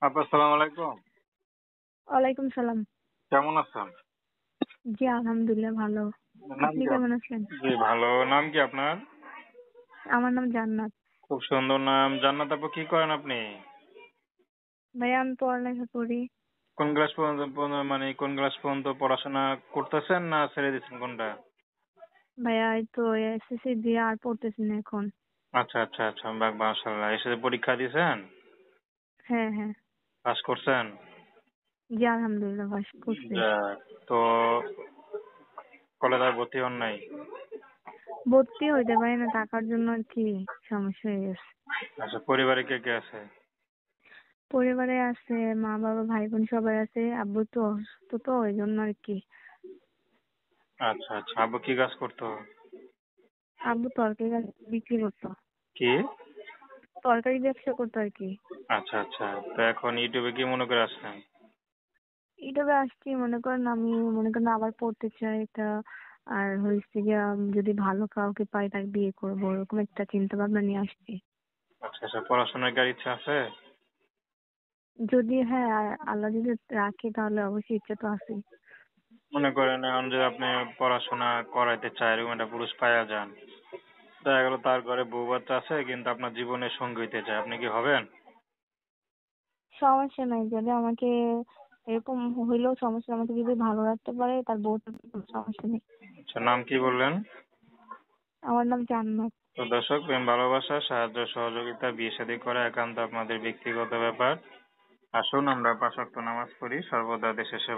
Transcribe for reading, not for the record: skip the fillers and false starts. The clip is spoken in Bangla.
আপা আসসালামু আলাইকুম। ওয়ালাইকুম সালাম। কেমন আছেন? জি, আলহামদুলিল্লাহ ভালো। নাম আপনি কি কেমন আছেন? জি ভালো। নাম কি আপনার? আমার নাম জান্নাত। খুব সুন্দর নাম। জান্নাত আপু, কি করেন আপনি? ভাইয়া আমি পড়ালেখা করি। কোন ক্লাস পর্যন্ত মানে কোন ক্লাস পর্যন্ত পড়াশোনা করতেছেন না ছেড়ে দিচ্ছেন কোনটা? ভাইয়া এই তো এসএসসি দিয়ে আর পড়তেছি না এখন। আচ্ছা আচ্ছা আচ্ছা, বাহ মাশাআল্লাহ। এসে পরীক্ষা দিয়েছেন? হ্যাঁ, হ্যাঁ। পাস করছেন? জি, আলহামদুলিল্লাহ পাস করছি। যাক, তো কলেজে ভর্তি হন নাই? ভর্তি হইতে পারি না, টাকার জন্য আর কি সমস্যা হয়ে গেছে। আচ্ছা, পরিবারে কে কে আছে? পরিবারে আছে মা বাবা ভাই বোন সবাই আছে, আব্বু তো অসুস্থ তো ওই জন্য আর কি। আচ্ছা আচ্ছা, আব্বু কি কাজ করতো? আব্বু তরকারি বিক্রি করতো। কি? তরকারি ব্যবসা করতো আর কি। আচ্ছা আচ্ছা, তো এখন ইউটিউবে কি মনে করে আসলেন? ইউটিউবে আসছি মনে করেন আবার পড়তে চাই তা। আর হয়েছে গিয়া যদি ভালো কাউকে পাই তাকে বিয়ে করবো, ওরকম একটা চিন্তা ভাবনা নিয়ে আসছি। আচ্ছা আচ্ছা, পড়াশোনার কি আর ইচ্ছা আছে? যদি হ্যাঁ আল্লাহ যদি রাখে তাহলে অবশ্যই ইচ্ছা তো আছেই। মনে করেন এখন যদি আপনি পড়াশোনা করাইতে চায় এরকম একটা পুরুষ পাওয়া যান, দেখা গেল তার ঘরে বউ বাচ্চা আছে কিন্তু আপনার জীবনের সঙ্গী হইতে চায়, আপনি কি হবেন? সমস্যা নাই, যদি আমাকে এরকম হইলেও সমস্যা, আমাকে যদি ভালো রাখতে পারে তার বউ থাকলে কোনো সমস্যা নেই। আচ্ছা, নাম কি বললেন? আমার নাম জান্নাত। তো দর্শক, প্রেম ভালোবাসা সাহায্য সহযোগিতা বিয়ে শাদী করা একান্ত আপনাদের ব্যক্তিগত ব্যাপার। আসুন আমরা 5 ওয়াক্ত নামাজ পড়ি, সর্বদা দেশের সেবা